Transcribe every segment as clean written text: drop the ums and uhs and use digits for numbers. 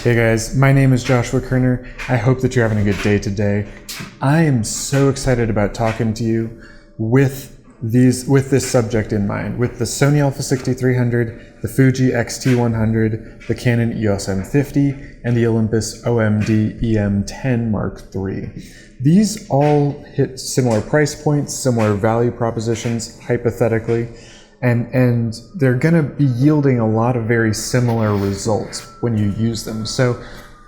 Hey guys, my name is Joshua Koerner. I hope that you're having a good day today. I am so excited about talking to you with this subject in mind, with the Sony a6300, the Fuji X-T100, the Canon EOS M50, and the Olympus OMD E-M10 Mark III. These all hit similar price points, similar value propositions, hypothetically, and they're going to be yielding a lot of very similar results when you use them. So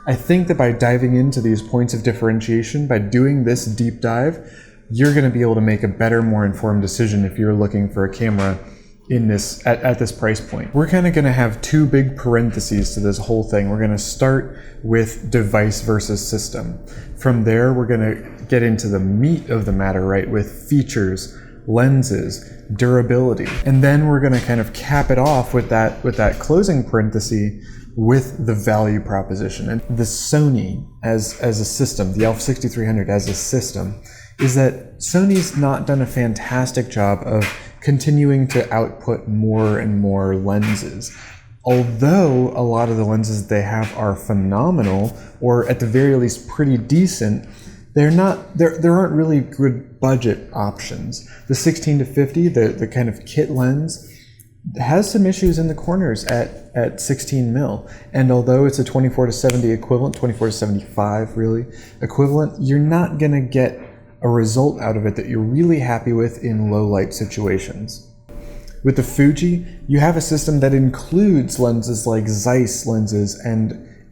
I think that by diving into these points of differentiation, by doing this deep dive, you're going to be able to make a better, more informed decision if you're looking for a camera in this at this price point. We're kind of going to have two big parentheses to this whole thing. We're going to start with device versus system. From there, we're going to get into the meat of the matter, right, with features, lenses, durability, and then we're going to kind of cap it off with that closing parenthesis with the value proposition. And the Sony as a system, the a6300 as a system, is that Sony's not done a fantastic job of continuing to output more and more lenses. Although a lot of the lenses they have are phenomenal, or at the very least pretty decent, there aren't really good budget options. The 16 to 50, the kind of kit lens, has some issues in the corners at 16 mil. And although it's a 24 to 70 equivalent, 24 to 75 really equivalent, you're not gonna get a result out of it that you're really happy with in low light situations. With the Fuji, you have a system that includes lenses like Zeiss lenses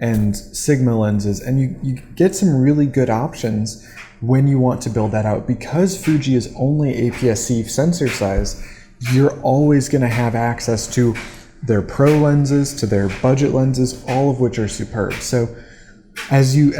and Sigma lenses, and you get some really good options when you want to build that out. Because Fuji is only APS-C sensor size, you're always going to have access to their pro lenses, to their budget lenses, all of which are superb. So as you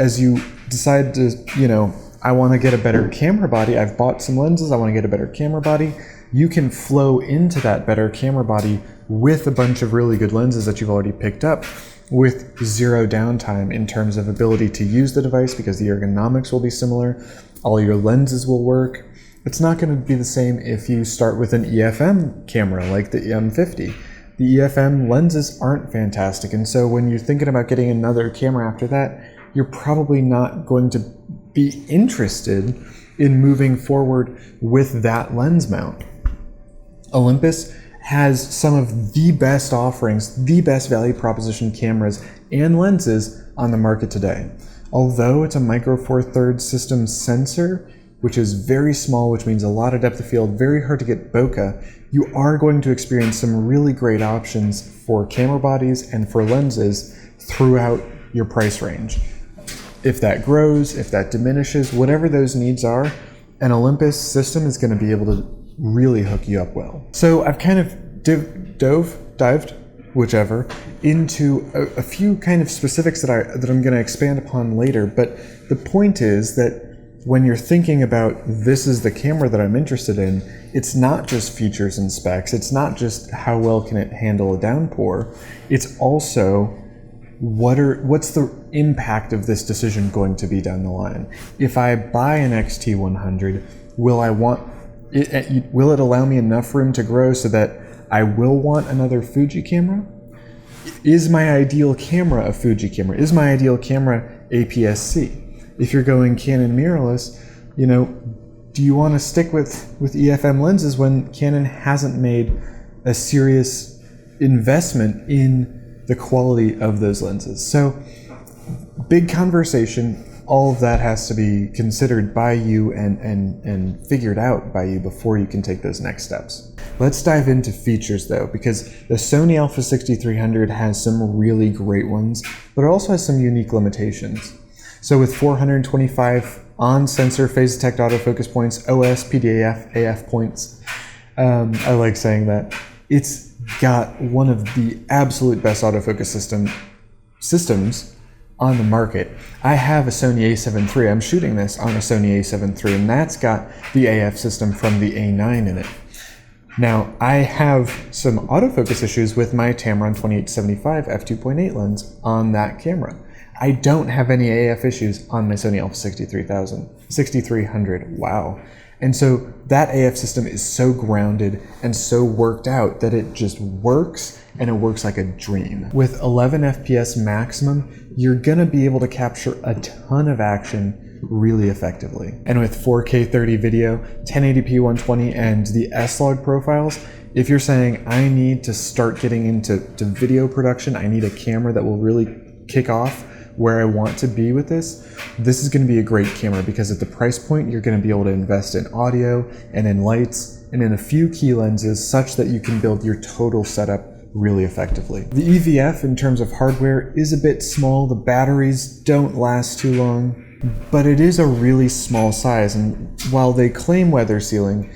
decide to, I want to get a better camera body, I've bought some lenses, I want to get a better camera body, you can flow into that better camera body with a bunch of really good lenses that you've already picked up, with zero downtime in terms of ability to use the device, because the ergonomics will be similar, all your lenses will work. It's not going to be the same if you start with an EFM camera like the M50. The EFM lenses aren't fantastic, and so when you're thinking about getting another camera after that, you're probably not going to be interested in moving forward with that lens mount. Olympus has some of the best offerings, the best value proposition cameras and lenses on the market today. Although it's a micro four thirds system sensor, which is very small, which means a lot of depth of field, very hard to get bokeh, you are going to experience some really great options for camera bodies and for lenses throughout your price range. If that grows, if that diminishes, whatever those needs are, an Olympus system is going to be able to really hook you up well. So I've kind of dived, whichever, into a few kind of specifics that I'm going to expand upon later. But the point is that when you're thinking about this is the camera that I'm interested in, it's not just features and specs. It's not just how well can it handle a downpour. It's also what's the impact of this decision going to be down the line? If I buy an X-T100, will it allow me enough room to grow so that I will want another Fuji camera? Is my ideal camera a Fuji camera? Is my ideal camera APS-C? If you're going Canon mirrorless, do you want to stick with EFM lenses when Canon hasn't made a serious investment in the quality of those lenses? So big conversation. All of that has to be considered by you and figured out by you before you can take those next steps. Let's dive into features though, because the Sony a6300 has some really great ones, but it also has some unique limitations. So with 425 on-sensor phase detect autofocus points, OS, PDAF, AF points, I like saying that, it's got one of the absolute best autofocus systems on the market. I have a Sony a7 III. I'm shooting this on a Sony a7 III, and that's got the AF system from the A9 in it. Now, I have some autofocus issues with my Tamron 28-75 f2.8 lens on that camera. I don't have any AF issues on my Sony a6300. Wow. And so that AF system is so grounded and so worked out that it just works, and it works like a dream. With 11 FPS maximum, you're gonna be able to capture a ton of action really effectively. And with 4K 30 video, 1080p 120, and the S-Log profiles, if you're saying, I need to start getting into video production, I need a camera that will really kick off where I want to be with this is going to be a great camera, because at the price point, you're going to be able to invest in audio and in lights and in a few key lenses such that you can build your total setup really effectively. The EVF in terms of hardware is a bit small. The batteries don't last too long, but it is a really small size. And while they claim weather sealing,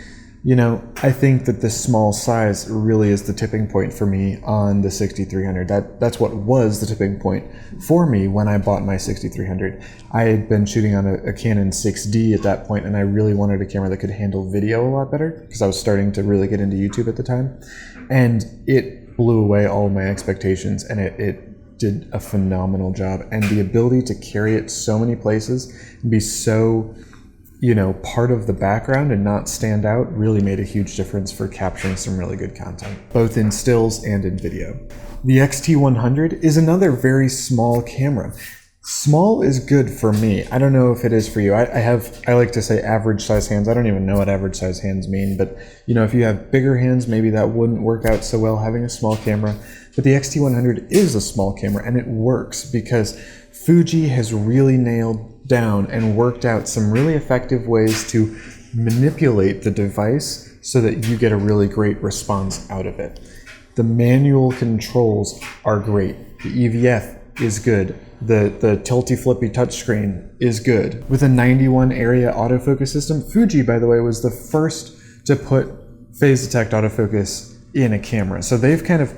you know, I think that this small size really is the tipping point for me on the 6300. That's what was the tipping point for me when I bought my 6300. I had been shooting on a Canon 6D at that point, and I really wanted a camera that could handle video a lot better, because I was starting to really get into YouTube at the time. And it blew away all of my expectations, and it did a phenomenal job. And the ability to carry it so many places and be so, you know, part of the background and not stand out really made a huge difference for capturing some really good content, both in stills and in video. The X-T100 is another very small camera. Small is good for me. I don't know if it is for you. I like to say average size hands. I don't even know what average size hands mean, but you know, if you have bigger hands, maybe that wouldn't work out so well having a small camera. But the X-T100 is a small camera, and it works because Fuji has really nailed down and worked out some really effective ways to manipulate the device so that you get a really great response out of it. The manual controls are great. The EVF is good. The tilty flippy touchscreen is good. With a 91 area autofocus system, Fuji, by the way, was the first to put phase detect autofocus in a camera. So they've kind of,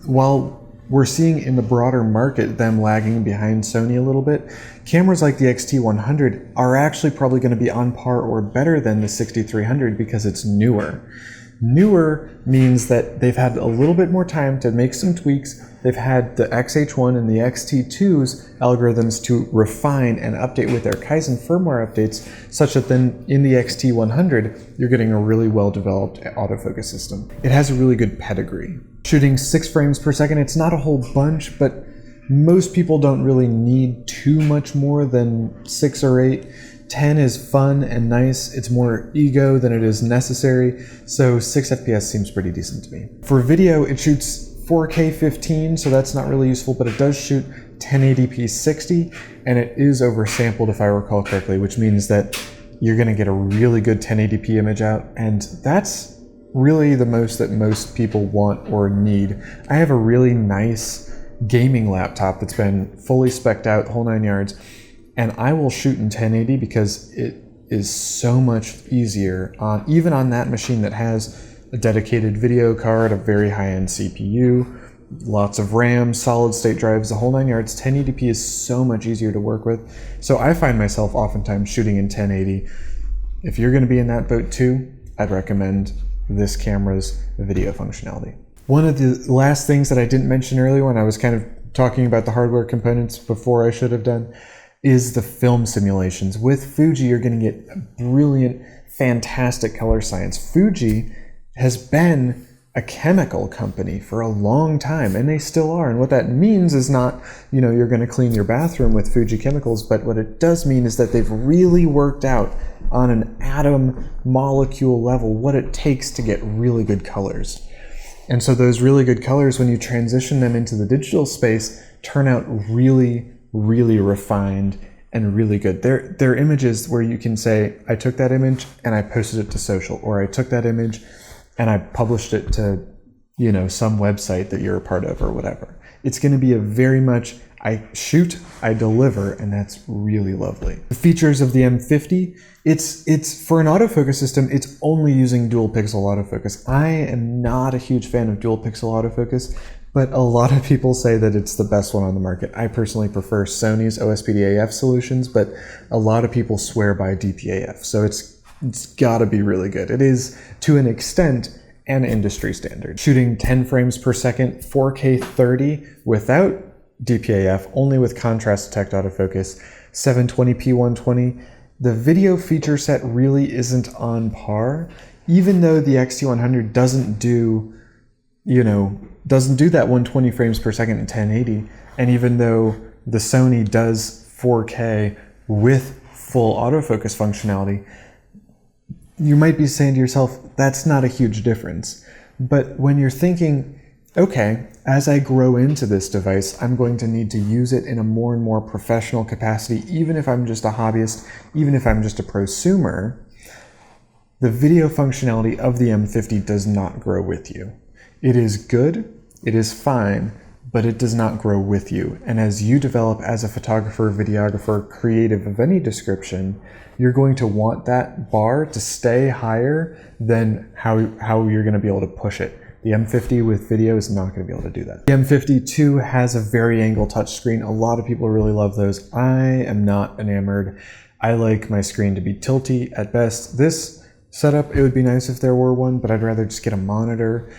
while we're seeing in the broader market them lagging behind Sony a little bit, cameras like the X-T100 are actually probably going to be on par or better than the 6300 because it's newer. Newer means that they've had a little bit more time to make some tweaks. They've had the XH1 and the XT2's algorithms to refine and update with their Kaizen firmware updates, such that then in the X-T100, you're getting a really well-developed autofocus system. It has a really good pedigree. Shooting 6 frames per second, it's not a whole bunch, but most people don't really need too much more than 6 or 8. 10 is fun and nice. It's more ego than it is necessary, so 6 FPS seems pretty decent to me. For video, it shoots 4K 15, so that's not really useful, but it does shoot 1080p 60, and it is oversampled if I recall correctly, which means that you're gonna get a really good 1080p image out, and that's really the most that most people want or need. I have a really nice gaming laptop that's been fully spec'd out, the whole 9 yards, and I will shoot in 1080 because it is so much easier on, even on that machine that has a dedicated video card, a very high-end CPU, lots of RAM, solid state drives, the whole 9 yards. 1080p is so much easier to work with. So I find myself oftentimes shooting in 1080. If you're gonna be in that boat too, I'd recommend this camera's video functionality. One of the last things that I didn't mention earlier when I was kind of talking about the hardware components before I should have done is the film simulations. With Fuji, you're gonna get brilliant, fantastic color science. Fuji has been a chemical company for a long time, and they still are. And what that means is not, you know, you're going to clean your bathroom with Fuji chemicals, but what it does mean is that they've really worked out on an atom molecule level what it takes to get really good colors. And so those really good colors, when you transition them into the digital space, turn out really, really refined and really good. They're images where you can say, I took that image and I posted it to social, or I took that image and I published it to, you know, some website that you're a part of or whatever. It's going to be a very much, I shoot, I deliver, and that's really lovely. The features of the M50, it's for an autofocus system, it's only using dual pixel autofocus. I am not a huge fan of dual pixel autofocus, but a lot of people say that it's the best one on the market. I personally prefer Sony's OSPD-AF solutions, but a lot of people swear by DP-AF, so it's gotta be really good. It is, to an extent, an industry standard. Shooting 10 frames per second, 4K 30 without DP-AF, only with contrast detect autofocus, 720p 120. The video feature set really isn't on par, even though the X-T100 doesn't do that 120 frames per second in 1080, and even though the Sony does 4K with full autofocus functionality, you might be saying to yourself, that's not a huge difference. But when you're thinking, okay, as I grow into this device, I'm going to need to use it in a more and more professional capacity, even if I'm just a hobbyist, even if I'm just a prosumer, the video functionality of the M50 does not grow with you. It is good, it is fine, but it does not grow with you. And as you develop as a photographer, videographer, creative of any description, you're going to want that bar to stay higher than how you're going to be able to push it. The M50 with video is not going to be able to do that. The M50 too has a vari-angle touchscreen. A lot of people really love those. I am not enamored. I like my screen to be tilty at best. This setup, it would be nice if there were one, but I'd rather just get a monitor.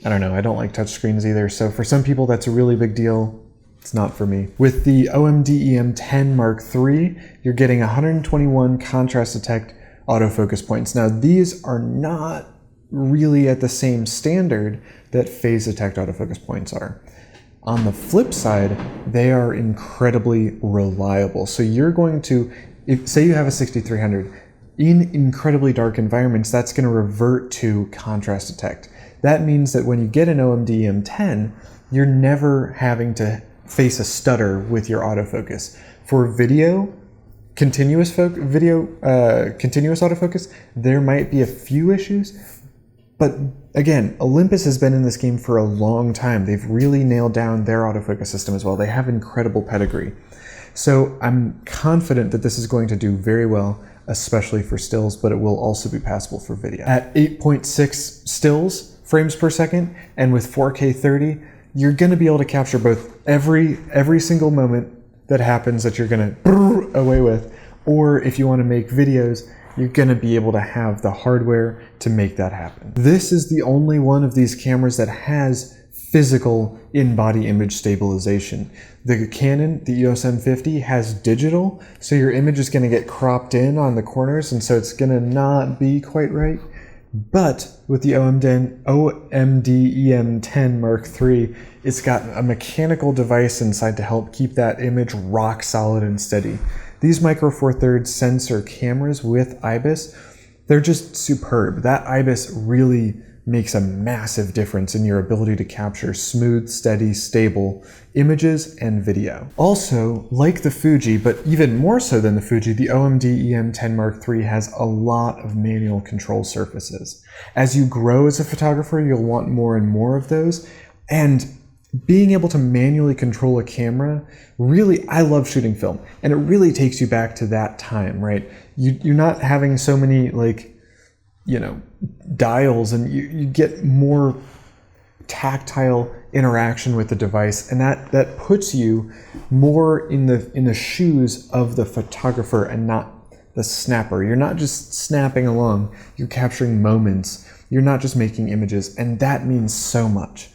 I don't know, I don't like touchscreens either. So for some people, that's a really big deal. It's not for me. With the OMD E-M10 Mark III, you're getting 121 contrast detect autofocus points. Now, these are not really at the same standard that phase detect autofocus points are. On the flip side, they are incredibly reliable. So you're going to, say you have a 6300, in incredibly dark environments, that's going to revert to contrast detect. That means that when you get an OMD E-M10, you're never having to face a stutter with your autofocus. For video, continuous autofocus, there might be a few issues, but again, Olympus has been in this game for a long time. They've really nailed down their autofocus system as well. They have incredible pedigree. So I'm confident that this is going to do very well, especially for stills, but it will also be passable for video. At 8.6 stills frames per second, and with 4K 30, you're gonna be able to capture both every single moment that happens that you're gonna away with, or if you wanna make videos, you're gonna be able to have the hardware to make that happen. This is the only one of these cameras that has physical in-body image stabilization. The Canon, the EOS M50, has digital, so your image is gonna get cropped in on the corners, and so it's gonna not be quite right. But with the OMD E-M10 Mark III, it's got a mechanical device inside to help keep that image rock solid and steady. These Micro Four Thirds sensor cameras with IBIS, they're just superb. That IBIS really makes a massive difference in your ability to capture smooth, steady, stable images and video. Also, like the Fuji, but even more so than the Fuji, the OMD E-M10 Mark III has a lot of manual control surfaces. As you grow as a photographer, you'll want more and more of those, and being able to manually control a camera, really, I love shooting film, and it really takes you back to that time, right? You're not having so many, like, dials, and you get more tactile interaction with the device, and that puts you more in the shoes of the photographer and not the snapper. You're not just snapping along, you're capturing moments. You're not just making images, and that means so much.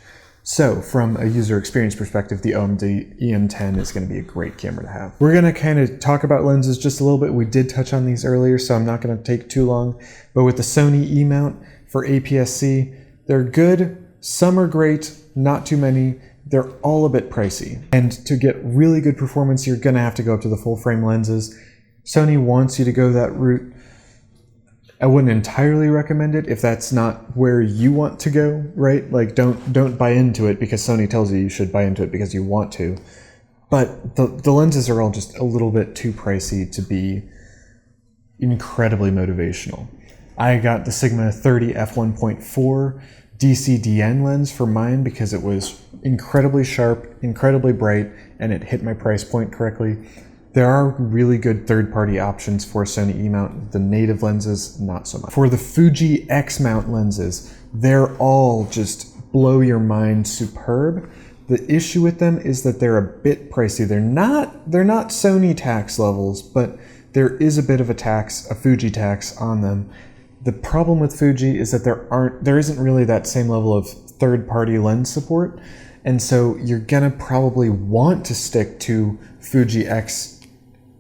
So from a user experience perspective, the OMD E-M10 is going to be a great camera to have. We're going to kind of talk about lenses just a little bit. We did touch on these earlier, so I'm not going to take too long. But with the Sony E-mount for APS-C, they're good. Some are great, not too many. They're all a bit pricey. And to get really good performance, you're going to have to go up to the full frame lenses. Sony wants you to go that route. I wouldn't entirely recommend it if that's not where you want to go, right? Like, don't buy into it because Sony tells you you should buy into it because you want to. But the lenses are all just a little bit too pricey to be incredibly motivational. I got the Sigma 30 f1.4 DCDN lens for mine because it was incredibly sharp, incredibly bright, and it hit my price point correctly. There are really good third-party options for Sony E-mount. The native lenses, not so much. For the Fuji X-mount lenses, they're all just blow your mind superb. The issue with them is that they're a bit pricey. They're not Sony tax levels, but there is a bit of a Fuji tax on them. The problem with Fuji is that there isn't really that same level of third-party lens support, and so you're gonna probably want to stick to Fuji X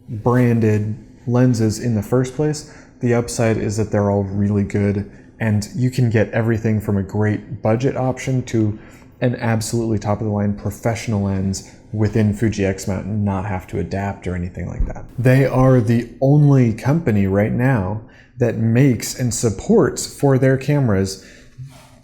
branded lenses in the first place. The upside is that they're all really good, and you can get everything from a great budget option to an absolutely top-of-the-line professional lens within Fuji X mount and not have to adapt or anything like that. They are the only company right now that makes and supports for their cameras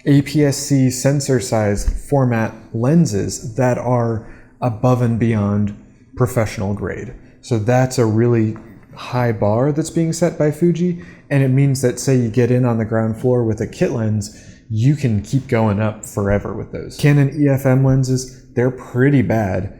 APS-C sensor size format lenses that are above and beyond professional grade. So that's a really high bar that's being set by Fuji, and it means that, say you get in on the ground floor with a kit lens, you can keep going up forever with those. Canon EF-M lenses, they're pretty bad,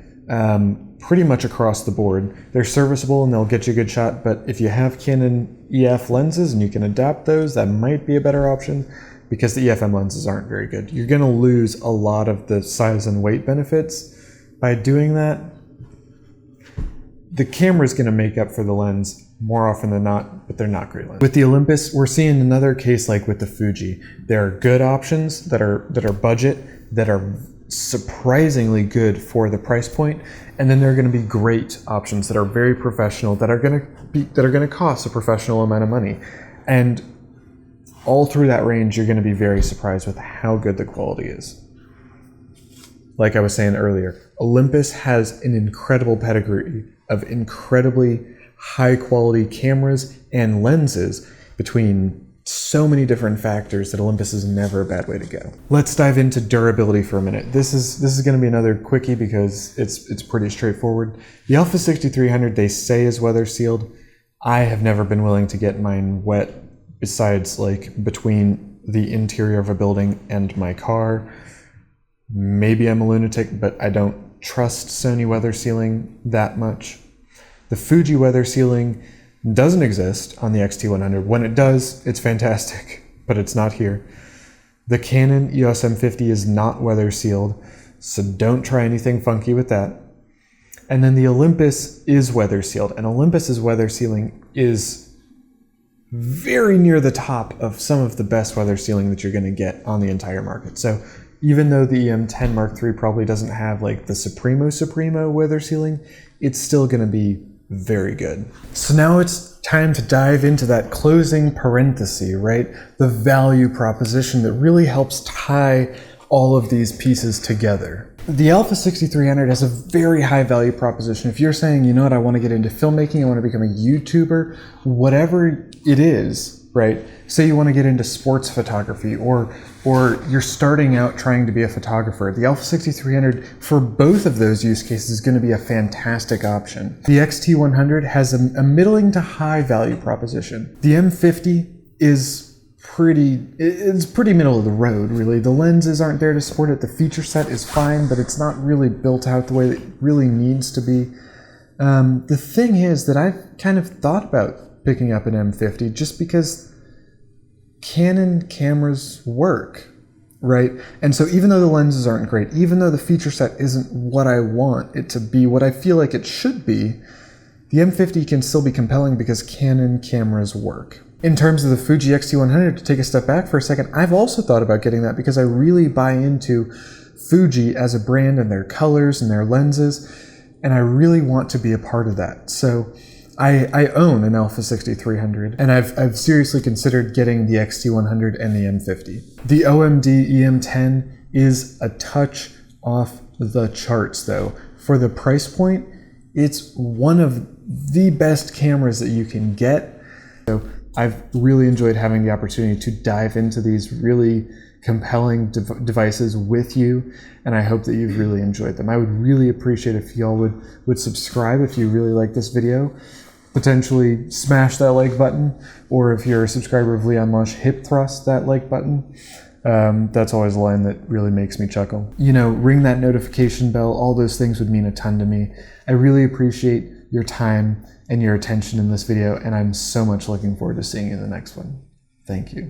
pretty much across the board. They're serviceable and they'll get you a good shot, but if you have Canon EF lenses and you can adapt those, that might be a better option, because the EF-M lenses aren't very good. You're gonna lose a lot of the size and weight benefits by doing that. The camera's gonna make up for the lens more often than not, but they're not great lenses. With the Olympus, we're seeing another case like with the Fuji. There are good options that are budget, that are surprisingly good for the price point, and then there are going to be great options that are very professional, that are going to cost a professional amount of money. And all through that range, you're going to be very surprised with how good the quality is. Like I was saying earlier, Olympus has an incredible pedigree of incredibly high quality cameras and lenses between so many different factors that Olympus is never a bad way to go. Let's dive into durability for a minute. This is going to be another quickie because it's pretty straightforward. The a6300 they say is weather sealed. I have never been willing to get mine wet, besides like between the interior of a building and my car. Maybe I'm a lunatic, but I don't trust Sony weather sealing that much. The Fuji weather sealing doesn't exist on the X-T100. When it does, it's fantastic, but it's not here. The Canon EOS M50 is not weather sealed, so don't try anything funky with that. And then the Olympus is weather sealed, and Olympus's weather sealing is very near the top of some of the best weather sealing that you're going to get on the entire market. So even though the EM10 Mark III probably doesn't have like the Supremo weather sealing, it's still going to be very good. So now it's time to dive into that closing parenthesis, right? The value proposition that really helps tie all of these pieces together. The a6300 has a very high value proposition. If you're saying, you know what, I want to get into filmmaking, I want to become a YouTuber, whatever it is, right? Say you want to get into sports photography, or you're starting out trying to be a photographer. The a6300 for both of those use cases is going to be a fantastic option. The X-T100 has a middling to high value proposition. The M50 is it's pretty middle of the road, really. The lenses aren't there to support it. The feature set is fine, but it's not really built out the way that it really needs to be. The thing is that I've kind of thought about picking up an M50 just because Canon cameras work, right? And so even though the lenses aren't great, even though the feature set isn't what I want it to be, what I feel like it should be, the M50 can still be compelling because Canon cameras work. In terms of the Fuji X-T100, to take a step back for a second, I've also thought about getting that because I really buy into Fuji as a brand and their colors and their lenses, and I really want to be a part of that. So I own an a6300, and I've seriously considered getting the X-T100 and the M50. The OMD E-M10 is a touch off the charts though. For the price point, it's one of the best cameras that you can get. So I've really enjoyed having the opportunity to dive into these really compelling devices with you, and I hope that you've really enjoyed them. I would really appreciate if y'all would subscribe if you really like this video. Potentially smash that like button, or if you're a subscriber of Leon Lush, hip thrust that like button. That's always a line that really makes me chuckle. You know, ring that notification bell, all those things would mean a ton to me. I really appreciate your time and your attention in this video, and I'm so much looking forward to seeing you in the next one. Thank you.